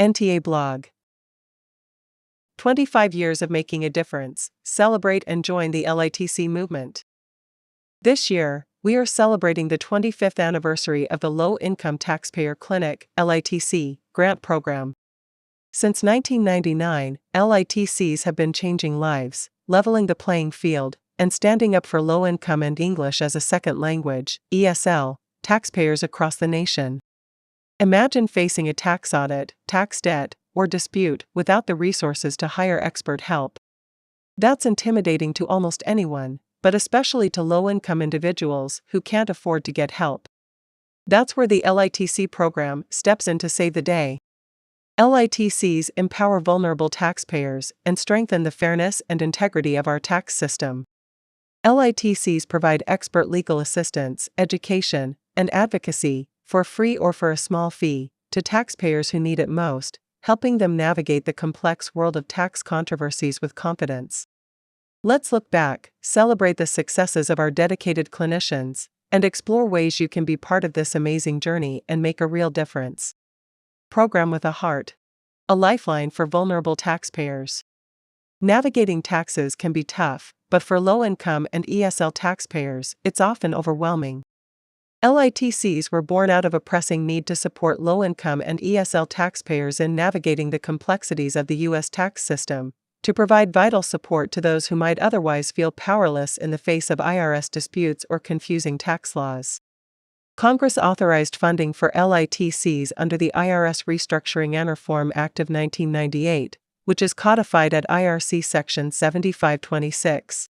NTA blog. 25 years of making a difference. Celebrate and join the LITC movement. This year, we are celebrating the 25th anniversary of the Low Income Taxpayer Clinic (LITC) grant program. Since 1999, LITCs have been changing lives, leveling the playing field, and standing up for low income and English as a second language (ESL) taxpayers across the nation. Imagine facing a tax audit, tax debt, or dispute without the resources to hire expert help. That's intimidating to almost anyone, but especially to low-income individuals who can't afford to get help. That's where the LITC program steps in to save the day. LITCs empower vulnerable taxpayers and strengthen the fairness and integrity of our tax system. LITCs provide expert legal assistance, education, and advocacy, for free or for a small fee, to taxpayers who need it most, helping them navigate the complex world of tax controversies with confidence. Let's look back, celebrate the successes of our dedicated clinicians, and explore ways you can be part of this amazing journey and make a real difference. Program with a Heart. A lifeline for vulnerable taxpayers. Navigating taxes can be tough, but for low-income and ESL taxpayers, it's often overwhelming. LITCs were born out of a pressing need to support low-income and ESL taxpayers in navigating the complexities of the U.S. tax system, to provide vital support to those who might otherwise feel powerless in the face of IRS disputes or confusing tax laws. Congress authorized funding for LITCs under the IRS Restructuring and Reform Act of 1998, which is codified at IRC Section 7526.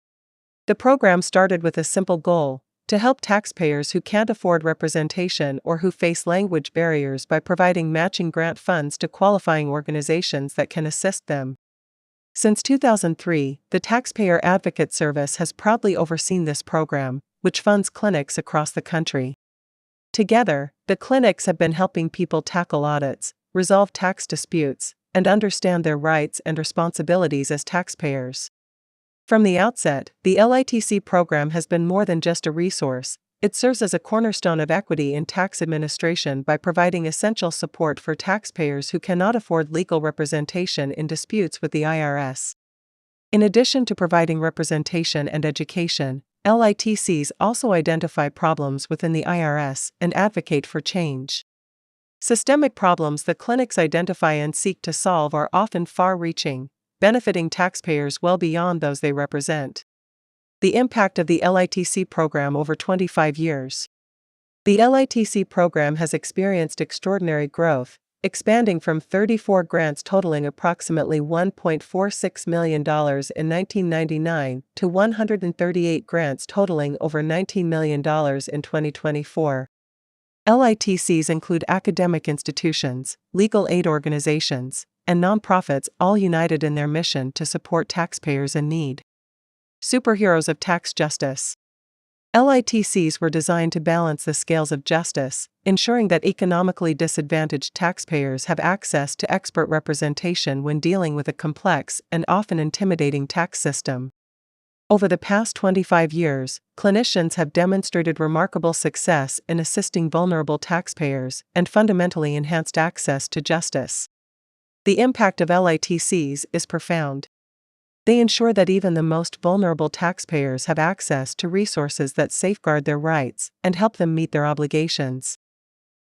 The program started with a simple goal: to help taxpayers who can't afford representation or who face language barriers by providing matching grant funds to qualifying organizations that can assist them. Since 2003, the Taxpayer Advocate Service has proudly overseen this program, which funds clinics across the country. Together, the clinics have been helping people tackle audits, resolve tax disputes, and understand their rights and responsibilities as taxpayers. From the outset, the LITC program has been more than just a resource. It serves as a cornerstone of equity in tax administration by providing essential support for taxpayers who cannot afford legal representation in disputes with the IRS. In addition to providing representation and education, LITCs also identify problems within the IRS and advocate for change. Systemic problems the clinics identify and seek to solve are often far-reaching, benefiting taxpayers well beyond those they represent. The impact of the LITC program over 25 years. The LITC program has experienced extraordinary growth, expanding from 34 grants totaling approximately $1.46 million in 1999 to 138 grants totaling over $19 million in 2024. LITCs include academic institutions, legal aid organizations, and nonprofits, all united in their mission to support taxpayers in need. Superheroes of tax justice. LITCs were designed to balance the scales of justice, ensuring that economically disadvantaged taxpayers have access to expert representation when dealing with a complex and often intimidating tax system. Over the past 25 years, clinicians have demonstrated remarkable success in assisting vulnerable taxpayers and fundamentally enhanced access to justice. The impact of LITCs is profound. They ensure that even the most vulnerable taxpayers have access to resources that safeguard their rights and help them meet their obligations.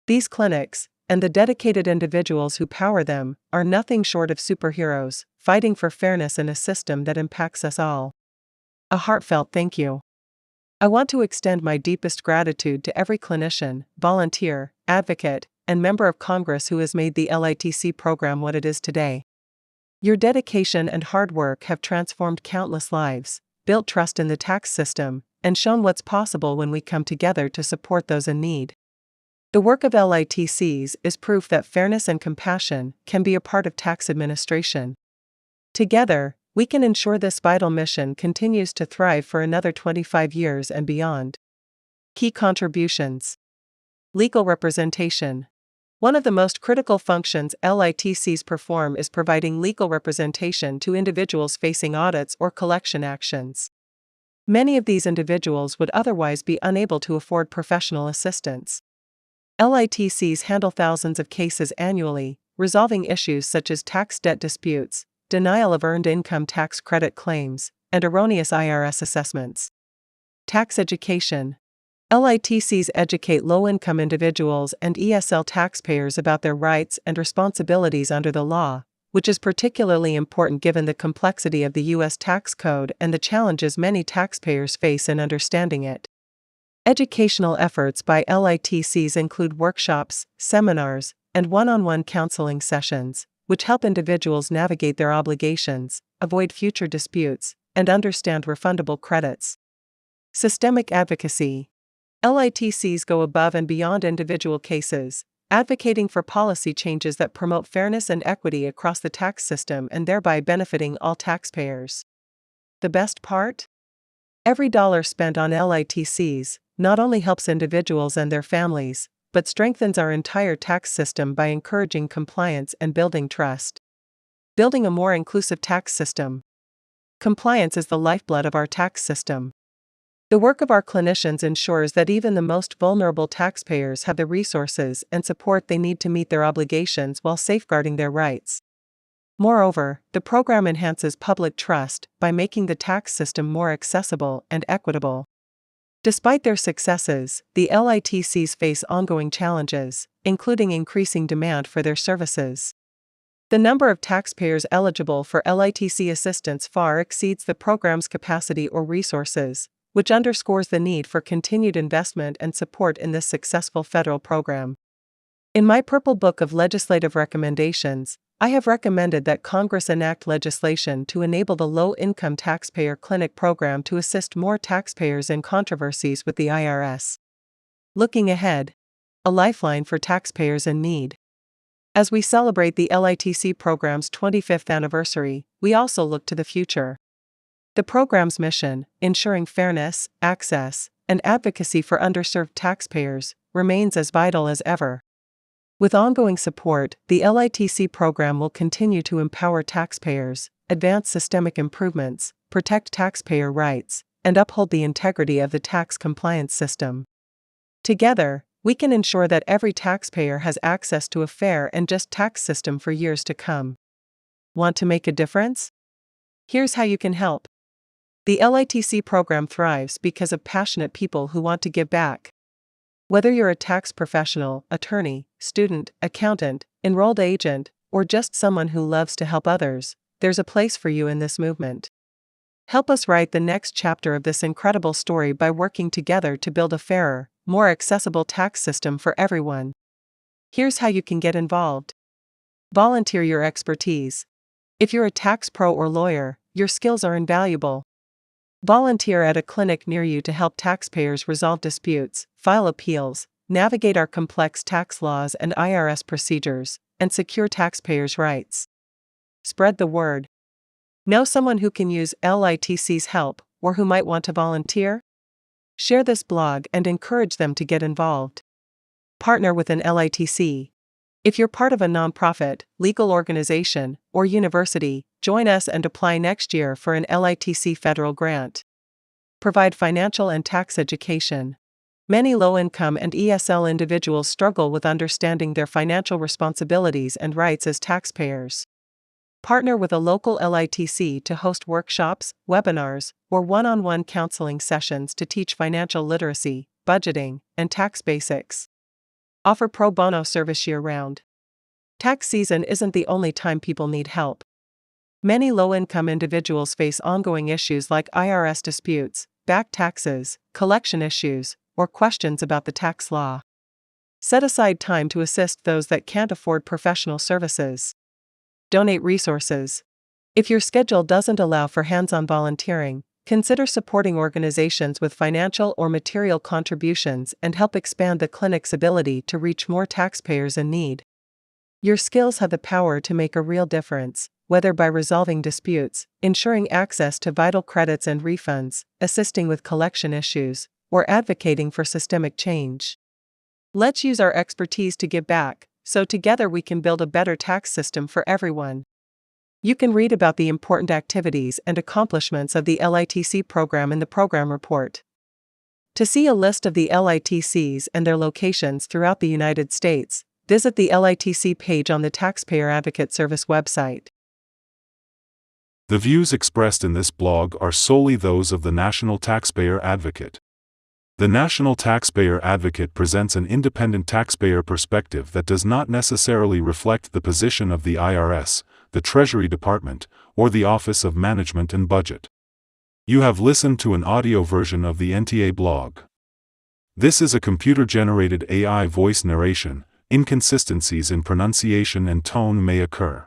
These clinics, and the dedicated individuals who power them, are nothing short of superheroes, fighting for fairness in a system that impacts us all. A heartfelt thank you. I want to extend my deepest gratitude to every clinician, volunteer, advocate, and member of Congress who has made the LITC program what it is today. Your dedication and hard work have transformed countless lives, built trust in the tax system, and shown what's possible when we come together to support those in need. The work of LITCs is proof that fairness and compassion can be a part of tax administration. Together, we can ensure this vital mission continues to thrive for another 25 years and beyond. Key contributions. Legal representation. One of the most critical functions LITCs perform is providing legal representation to individuals facing audits or collection actions. Many of these individuals would otherwise be unable to afford professional assistance. LITCs handle thousands of cases annually, resolving issues such as tax debt disputes, denial of earned income tax credit claims, and erroneous IRS assessments. Tax education. LITCs educate low-income individuals and ESL taxpayers about their rights and responsibilities under the law, which is particularly important given the complexity of the U.S. tax code and the challenges many taxpayers face in understanding it. Educational efforts by LITCs include workshops, seminars, and one-on-one counseling sessions, which help individuals navigate their obligations, avoid future disputes, and understand refundable credits. Systemic advocacy. LITCs go above and beyond individual cases, advocating for policy changes that promote fairness and equity across the tax system and thereby benefiting all taxpayers. The best part? Every dollar spent on LITCs not only helps individuals and their families, but strengthens our entire tax system by encouraging compliance and building trust. Building a more inclusive tax system. Compliance is the lifeblood of our tax system. The work of our clinicians ensures that even the most vulnerable taxpayers have the resources and support they need to meet their obligations while safeguarding their rights. Moreover, the program enhances public trust by making the tax system more accessible and equitable. Despite their successes, the LITCs face ongoing challenges, including increasing demand for their services. The number of taxpayers eligible for LITC assistance far exceeds the program's capacity or resources, which underscores the need for continued investment and support in this successful federal program. In my Purple Book of Legislative Recommendations, I have recommended that Congress enact legislation to enable the Low-Income Taxpayer Clinic program to assist more taxpayers in controversies with the IRS. Looking ahead, a lifeline for taxpayers in need. As we celebrate the LITC program's 25th anniversary, we also look to the future. The program's mission, ensuring fairness, access, and advocacy for underserved taxpayers, remains as vital as ever. With ongoing support, the LITC program will continue to empower taxpayers, advance systemic improvements, protect taxpayer rights, and uphold the integrity of the tax compliance system. Together, we can ensure that every taxpayer has access to a fair and just tax system for years to come. Want to make a difference? Here's how you can help. The LITC program thrives because of passionate people who want to give back. Whether you're a tax professional, attorney, student, accountant, enrolled agent, or just someone who loves to help others, there's a place for you in this movement. Help us write the next chapter of this incredible story by working together to build a fairer, more accessible tax system for everyone. Here's how you can get involved. Volunteer your expertise. If you're a tax pro or lawyer, your skills are invaluable. Volunteer at a clinic near you to help taxpayers resolve disputes, file appeals, navigate our complex tax laws and IRS procedures, and secure taxpayers' rights. Spread the word. Know someone who can use LITC's help, or who might want to volunteer? Share this blog and encourage them to get involved. Partner with an LITC. If you're part of a nonprofit, legal organization, or university, join us and apply next year for an LITC federal grant. Provide financial and tax education. Many low-income and ESL individuals struggle with understanding their financial responsibilities and rights as taxpayers. Partner with a local LITC to host workshops, webinars, or one-on-one counseling sessions to teach financial literacy, budgeting, and tax basics. Offer pro bono service year-round. Tax season isn't the only time people need help. Many low-income individuals face ongoing issues like IRS disputes, back taxes, collection issues, or questions about the tax law. Set aside time to assist those that can't afford professional services. Donate resources. If your schedule doesn't allow for hands-on volunteering, consider supporting organizations with financial or material contributions and help expand the clinic's ability to reach more taxpayers in need. Your skills have the power to make a real difference, whether by resolving disputes, ensuring access to vital credits and refunds, assisting with collection issues, or advocating for systemic change. Let's use our expertise to give back, so together we can build a better tax system for everyone. You can read about the important activities and accomplishments of the LITC program in the program report. To see a list of the LITCs and their locations throughout the United States, Visit the LITC page on the Taxpayer Advocate Service website. The views expressed in this blog are solely those of the National Taxpayer Advocate. The National Taxpayer Advocate presents an independent taxpayer perspective that does not necessarily reflect the position of the IRS, the Treasury Department, or the Office of Management and Budget. You have listened to an audio version of the NTA blog. This is a computer-generated AI voice narration. Inconsistencies in pronunciation and tone may occur.